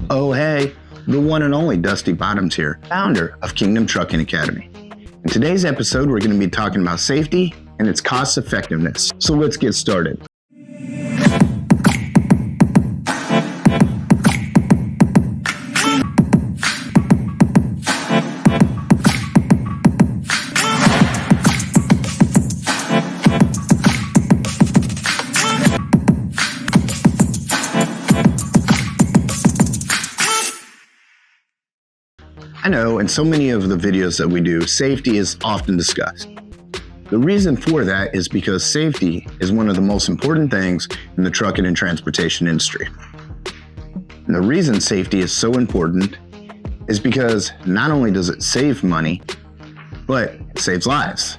Oh, hey, the one and only Dusty Bottoms here, founder of Kingdom Trucking Academy. In today's episode, we're going to be talking about safety and its cost effectiveness. So let's get started. I know in so many of the videos that we do, safety is often discussed. The reason for that is because safety is one of the most important things in the trucking and transportation industry. And the reason safety is so important is because not only does it save money, but it saves lives,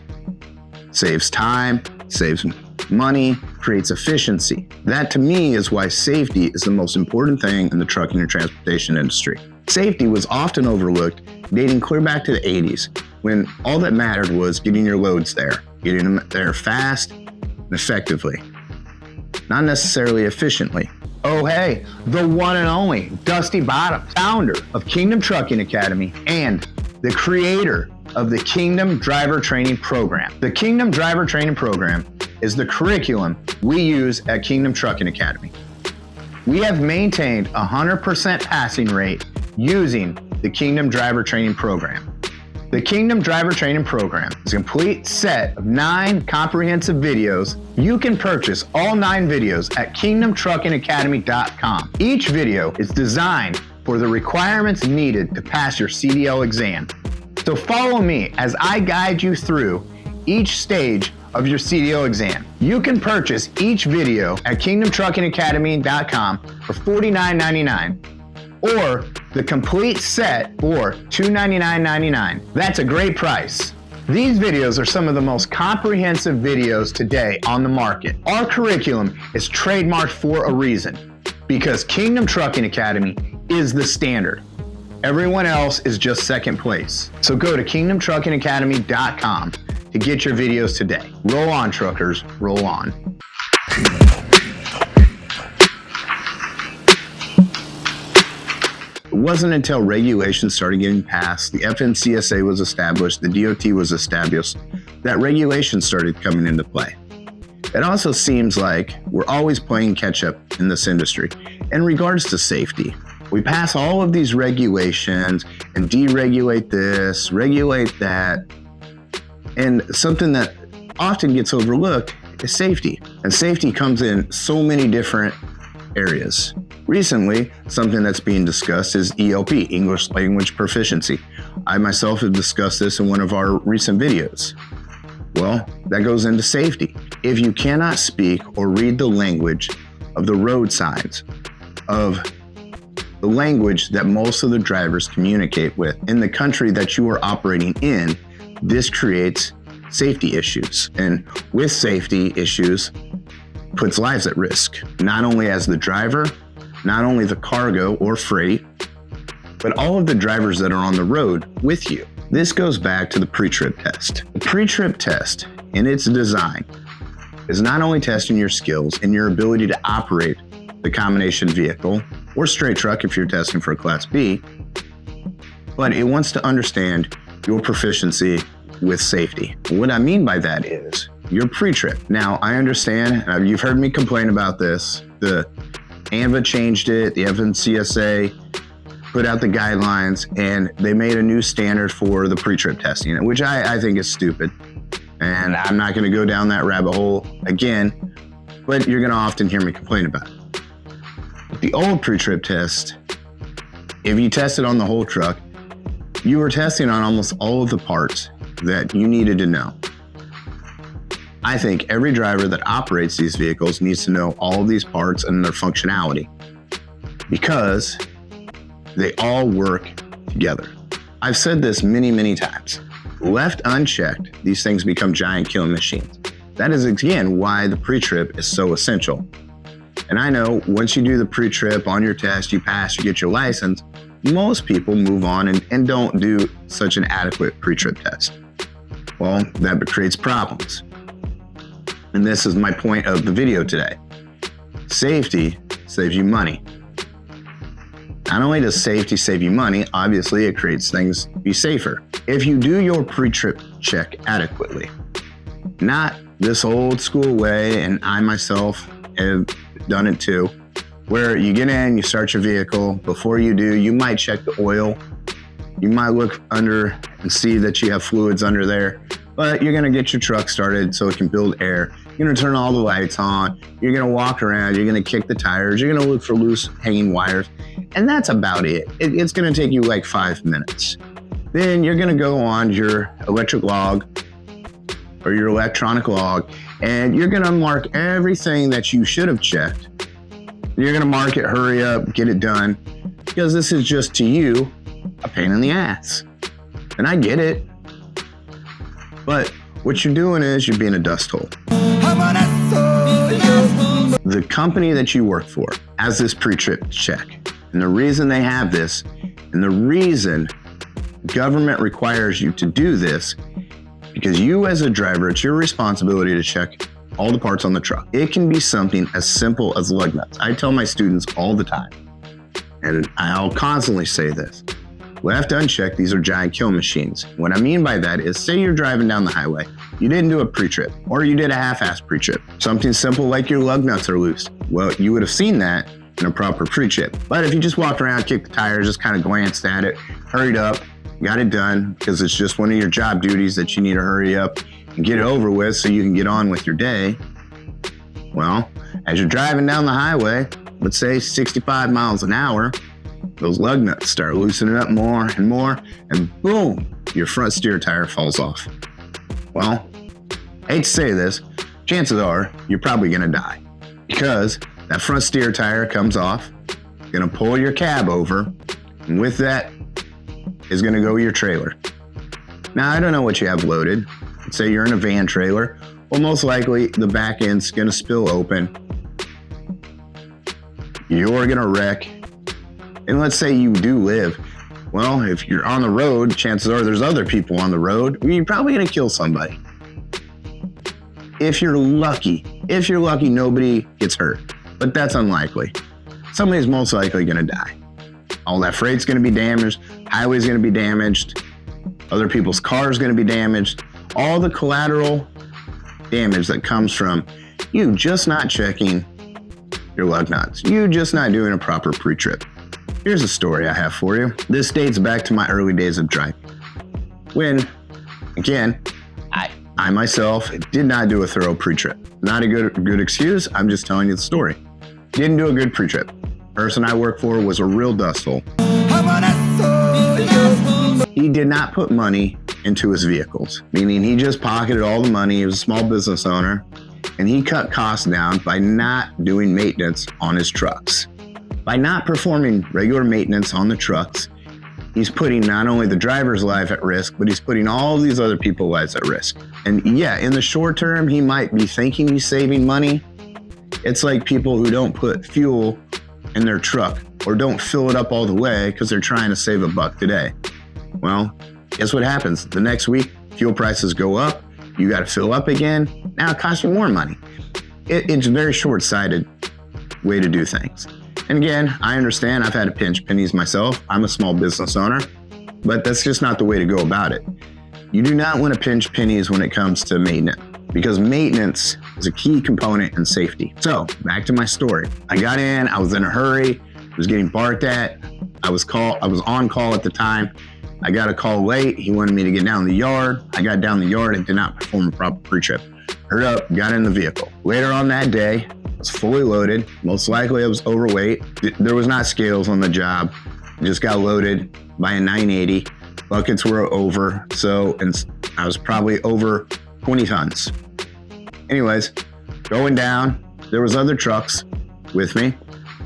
saves time, saves money, creates efficiency. That to me is why safety is the most important thing in the trucking and transportation industry. Safety was often overlooked, dating clear back to the 80s, when all that mattered was getting your loads there, getting them there fast and effectively, not necessarily efficiently. Oh, hey, the one and only Dusty Bottoms, founder of Kingdom Trucking Academy and the creator of the Kingdom Driver Training Program. The Kingdom Driver Training Program is the curriculum we use at Kingdom Trucking Academy. We have maintained a 100% passing rate using the Kingdom Driver Training Program. The Kingdom Driver Training Program is a complete set of 9 comprehensive videos. You can purchase all 9 videos at kingdomtruckingacademy.com. Each video is designed for the requirements needed to pass your CDL exam. So follow me as I guide you through each stage of your CDL exam. You can purchase each video at kingdomtruckingacademy.com for $49.99 or the complete set for $299.99. That's a great price. These videos are some of the most comprehensive videos today on the market. Our curriculum is trademarked for a reason, because Kingdom Trucking Academy is the standard. Everyone else is just second place. So go to kingdomtruckingacademy.com to get your videos today. Roll on, truckers, roll on. It wasn't until regulations started getting passed, the FMCSA was established, the DOT was established, that regulations started coming into play. It also seems like we're always playing catch up in this industry in regards to safety. We pass all of these regulations and deregulate this, regulate that, and something that often gets overlooked is safety. And safety comes in so many different areas. Recently, something that's being discussed is ELP, English Language Proficiency. I myself have discussed this in one of our recent videos. Well, that goes into safety. If you cannot speak or read the language of the road signs, of the language that most of the drivers communicate with in the country that you are operating in, this creates safety issues. And with safety issues, puts lives at risk, not only as the driver, not only the cargo or freight, but all of the drivers that are on the road with you. This goes back to the pre-trip test. The pre-trip test, in its design, is not only testing your skills and your ability to operate the combination vehicle or straight truck if you're testing for a Class B, but it wants to understand your proficiency with safety. What I mean by that is your pre-trip. Now, I understand, you've heard me complain about this. The ANVA changed it, the FMCSA put out the guidelines, and they made a new standard for the pre-trip testing, which I think is stupid. And I'm not gonna go down that rabbit hole again, but you're gonna often hear me complain about it. The old pre-trip test, if you tested on the whole truck, you were testing on almost all of the parts that you needed to know. I think every driver that operates these vehicles needs to know all of these parts and their functionality, because they all work together. I've said this many, many times. Left unchecked, these things become giant killing machines. That is, again, why the pre-trip is so essential. And I know once you do the pre-trip on your test, you pass, you get your license, most people move on and don't do such an adequate pre-trip test. Well, that creates problems. And this is my point of the video today. Safety saves you money. Not only does safety save you money, obviously it creates things to be safer. If you do your pre-trip check adequately, not this old school way, and I myself have done it too, where you get in, you start your vehicle. Before you do, you might check the oil. You might look under and see that you have fluids under there, but you're gonna get your truck started so it can build air. You're gonna turn all the lights on. You're gonna walk around. You're gonna kick the tires. You're gonna look for loose hanging wires. And that's about it. It's gonna take you like 5 minutes. Then you're gonna go on your electric log or your electronic log, and you're gonna mark everything that you should have checked. You're gonna mark it, hurry up, get it done, because this is just to you a pain in the ass. And I get it. But what you're doing is you're being a dust hole. The company that you work for has this pre-trip check. And the reason they have this, and the reason government requires you to do this, because you as a driver, it's your responsibility to check all the parts on the truck. It can be something as simple as lug nuts. I tell my students all the time, and I'll constantly say this, left unchecked, these are giant kill machines. What I mean by that is, say you're driving down the highway, you didn't do a pre-trip, or you did a half-assed pre-trip. Something simple like your lug nuts are loose. Well, you would have seen that in a proper pre-trip. But if you just walked around, kicked the tires, just kind of glanced at it, hurried up, got it done, because it's just one of your job duties that you need to hurry up and get it over with so you can get on with your day. Well, as you're driving down the highway, let's say 65 miles an hour, those lug nuts start loosening up more and more, and boom, your front steer tire falls off. Well, I hate to say this, chances are you're probably gonna die, because that front steer tire comes off, gonna pull your cab over, and with that is gonna go your trailer. Now, I don't know what you have loaded. Let's say you're in a van trailer. Well, most likely the back end's gonna spill open. You're gonna wreck. And let's say you do live. Well, if you're on the road, chances are there's other people on the road. You're probably gonna kill somebody. If you're lucky, nobody gets hurt. But that's unlikely. Somebody's most likely gonna die. All that freight's gonna be damaged, highway's gonna be damaged, other people's cars gonna be damaged. All the collateral damage that comes from you just not checking your lug nuts, you just not doing a proper pre-trip. Here's a story I have for you. This dates back to my early days of driving. When, again, I myself did not do a thorough pre-trip. Not a good excuse, I'm just telling you the story. Didn't do a good pre-trip. Person I worked for was a real dust hole. He did not put money into his vehicles, meaning he just pocketed all the money. He was a small business owner, and he cut costs down by not doing maintenance on his trucks. By not performing regular maintenance on the trucks, he's putting not only the driver's life at risk, but he's putting all these other people's lives at risk. And yeah, in the short term, he might be thinking he's saving money. It's like people who don't put fuel in their truck or don't fill it up all the way because they're trying to save $1 today. Well, guess what happens? The next week, fuel prices go up. You got to fill up again. Now it costs you more money. It's a very short-sighted way to do things. And again, I understand I've had to pinch pennies myself. I'm a small business owner, but that's just not the way to go about it. You do not want to pinch pennies when it comes to maintenance, because maintenance is a key component in safety. So back to my story. I got in, I was in a hurry, I was getting barked at. I was on call at the time. I got a call late. He wanted me to get down the yard. I got down the yard and did not perform a proper pre-trip. Hurried up, got in the vehicle. Later on that day, I was fully loaded. Most likely I was overweight. There was not scales on the job. I just got loaded by a 980. Buckets were over, and I was probably over 20 tons. Anyways, going down, there was other trucks with me.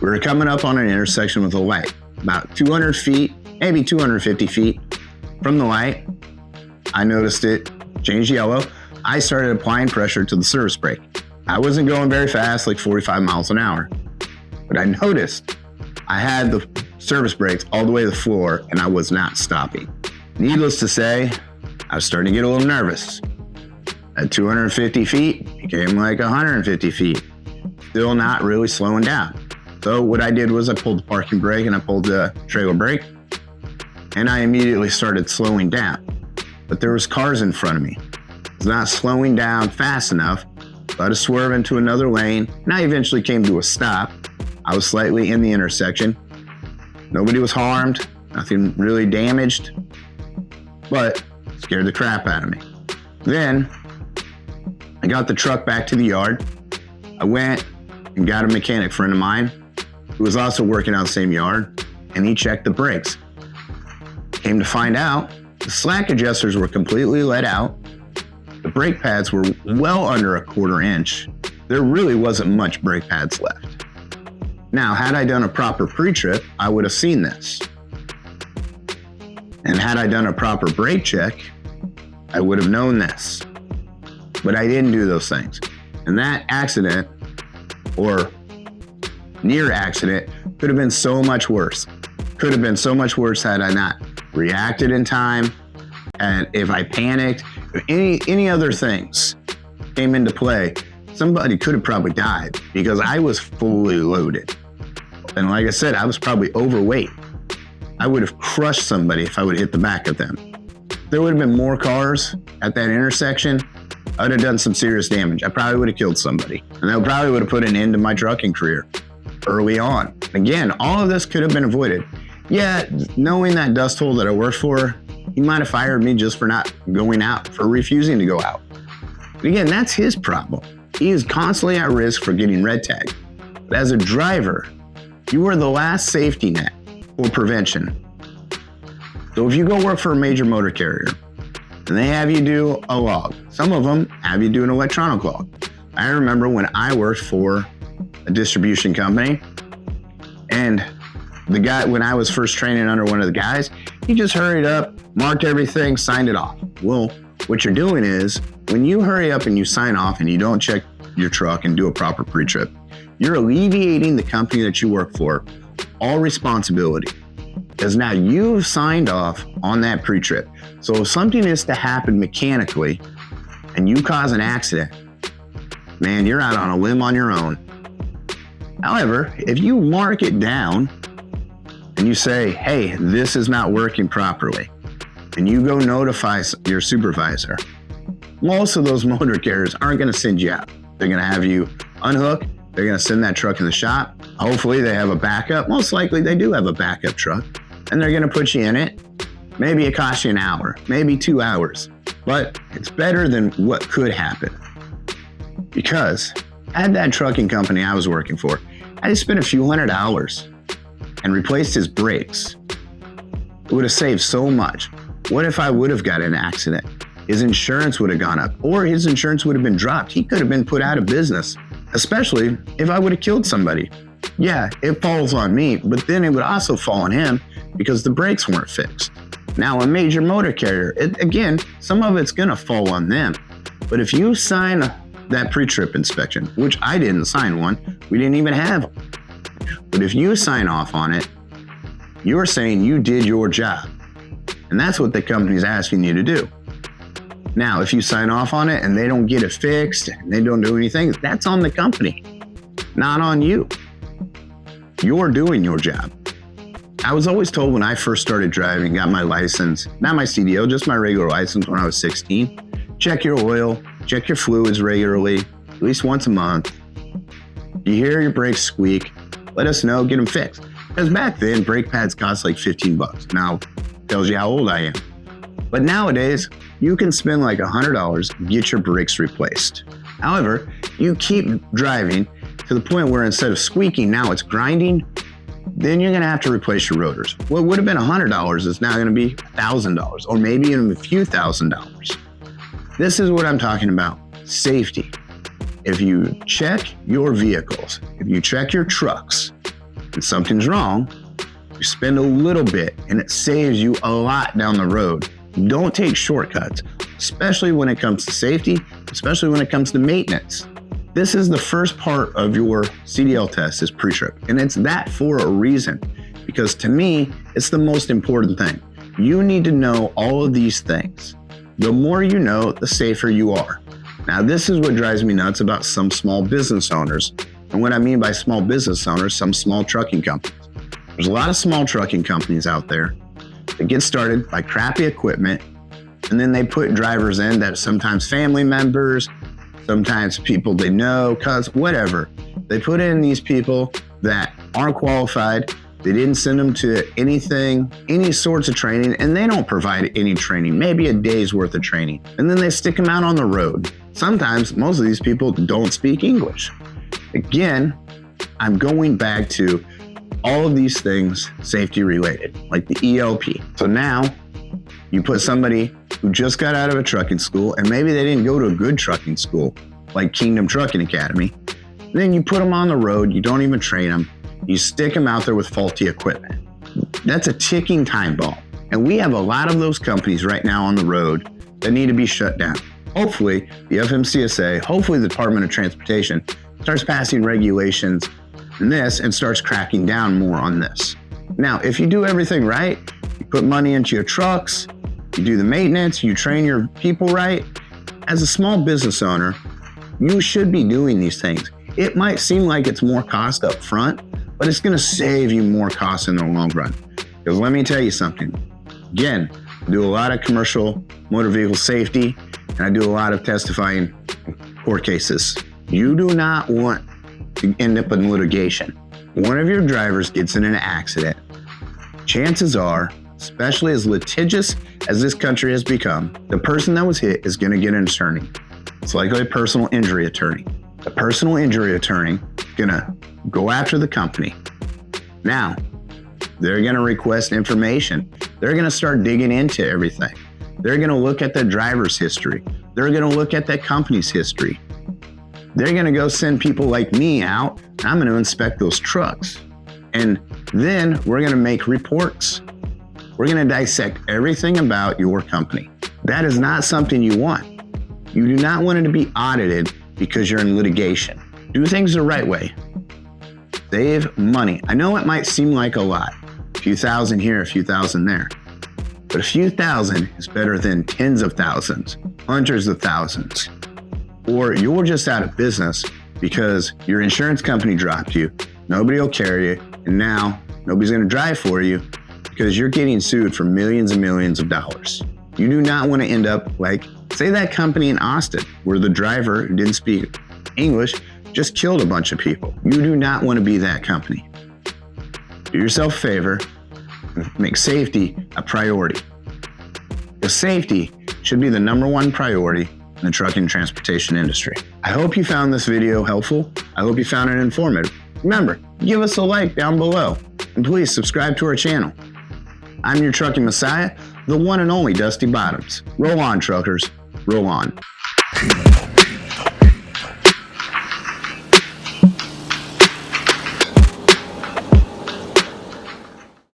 We were coming up on an intersection with a light, about 200 feet, maybe 250 feet from the light. I noticed it changed yellow. I started applying pressure to the service brake. I wasn't going very fast, like 45 miles an hour, but I noticed I had the service brakes all the way to the floor and I was not stopping. Needless to say, I was starting to get a little nervous. At 250 feet, became like 150 feet. Still not really slowing down. So what I did was I pulled the parking brake and I pulled the trailer brake, and I immediately started slowing down. But there was cars in front of me. I was not slowing down fast enough, so I had to swerve into another lane, and I eventually came to a stop. I was slightly in the intersection. Nobody was harmed, nothing really damaged, but scared the crap out of me. Then I got the truck back to the yard. I went and got a mechanic friend of mine who was also working on the same yard, and he checked the brakes. Came to find out, the slack adjusters were completely let out. The brake pads were well under a 1/4 inch. There really wasn't much brake pads left. Now, had I done a proper pre-trip, I would have seen this. And had I done a proper brake check, I would have known this. But I didn't do those things. And that accident, or near accident, could have been so much worse. Could have been so much worse had I not reacted in time, and if I panicked, if any other things came into play, somebody could have probably died because I was fully loaded. And like I said, I was probably overweight. I would have crushed somebody if I would have hit the back of them. If there would have been more cars at that intersection, I would have done some serious damage. I probably would have killed somebody. And that probably would have put an end to my trucking career early on. Again, all of this could have been avoided. Yeah, knowing that dust hole that I worked for, he might have fired me just for not going out, for refusing to go out. But again, that's his problem. He is constantly at risk for getting red tagged. But as a driver, you are the last safety net for prevention. So if you go work for a major motor carrier and they have you do a log, some of them have you do an electronic log. I remember when I worked for a distribution company, and the guy, when I was first training under one of the guys, he just hurried up, marked everything, signed it off. Well, what you're doing is when you hurry up and you sign off and you don't check your truck and do a proper pre-trip, you're alleviating the company that you work for all responsibility, because now you've signed off on that pre-trip. So if something is to happen mechanically and you cause an accident, man, you're out on a limb on your own. However, if you mark it down and you say, hey, this is not working properly, and you go notify your supervisor, most of those motor carriers aren't going to send you out. They're going to have you unhook. They're going to send that truck in the shop. Hopefully they have a backup. Most likely they do have a backup truck, and they're going to put you in it. Maybe it costs you an hour, maybe 2 hours, but it's better than what could happen. Because at that trucking company I was working for, I just spent a few $100s and replaced his brakes. It would have saved so much. What if I would have got in an accident? His insurance would have gone up, or his insurance would have been dropped. He could have been put out of business, especially if I would have killed somebody. Yeah, it falls on me, but then it would also fall on him because the brakes weren't fixed. Now, a major motor carrier, again, some of it's gonna fall on them. But if you sign that pre-trip inspection, which I didn't sign one, we didn't even have them. But if you sign off on it, you're saying you did your job. And that's what the company's asking you to do. Now, if you sign off on it and they don't get it fixed and they don't do anything, that's on the company, not on you. You're doing your job. I was always told when I first started driving, got my license, not my CDL, just my regular license when I was 16, check your oil, check your fluids regularly, at least once a month. You hear your brakes squeak, let us know, get them fixed. Because back then, brake pads cost like $15. Now, tells you how old I am. But nowadays, you can spend like $100 and get your brakes replaced. However, you keep driving to the point where instead of squeaking, now it's grinding, then you're gonna have to replace your rotors. What would have been $100 is now gonna be $1,000, or maybe even a few $1,000s. This is what I'm talking about, safety. If you check your vehicles, if you check your trucks, and something's wrong, you spend a little bit and it saves you a lot down the road. Don't take shortcuts, especially when it comes to safety, especially when it comes to maintenance. This is the first part of your CDL test, is pre-trip. And it's that for a reason, because to me, it's the most important thing. You need to know all of these things. The more you know, the safer you are. Now, this is what drives me nuts about some small business owners And what I mean by small business owners, some small trucking companies. There's a lot of small trucking companies out there that get started by crappy equipment, and then they put drivers in that sometimes family members, sometimes people they know, whatever. They put in these people that aren't qualified. They didn't send them to anything, any sorts of training, and they don't provide any training, maybe a day's worth of training. And then they stick them out on the road. Sometimes most of these people don't speak English. Again, I'm going back to all of these things safety related, like the ELP. So now you put somebody who just got out of a trucking school, and maybe they didn't go to a good trucking school, like Kingdom Trucking Academy. Then you put them on the road, you don't even train them, you stick them out there with faulty equipment. That's a ticking time bomb. And we have a lot of those companies right now on the road that need to be shut down. Hopefully, the FMCSA, hopefully the Department of Transportation starts passing regulations in this and starts cracking down more on this. Now, if you do everything right, you put money into your trucks, you do the maintenance, you train your people right, as a small business owner, you should be doing these things. It might seem like it's more cost up front, but it's gonna save you more costs in the long run. Because let me tell you something. Again, I do a lot of commercial motor vehicle safety, and I do a lot of testifying court cases. You do not want to end up in litigation. One of your drivers gets in an accident. Chances are, especially as litigious as this country has become, the person that was hit is gonna get an attorney. It's likely a personal injury attorney. The personal injury attorney is gonna go after the company. Now, they're gonna request information. They're gonna start digging into everything. They're gonna look at the driver's history. They're gonna look at that company's history. They're gonna go send people like me out. I'm gonna inspect those trucks. And then we're gonna make reports. We're gonna dissect everything about your company. That is not something you want. You do not want it to be audited because you're in litigation. Do things the right way. Save money. I know it might seem like a lot. A few thousand here, a few thousand there. But a few thousand is better than tens of thousands, hundreds of thousands. Or you're just out of business because your insurance company dropped you, nobody will carry you, and now nobody's gonna drive for you because you're getting sued for millions and millions of dollars. You do not want to end up like, say that company in Austin, where the driver who didn't speak English just killed a bunch of people. You do not want to be that company. Do yourself a favor, make safety a priority. Because safety should be the #1 priority in the trucking and transportation industry. I hope you found this video helpful. I hope you found it informative. Remember, give us a like down below, and please subscribe to our channel. I'm your trucking messiah, the one and only Dusty Bottoms. Roll on, truckers, roll on.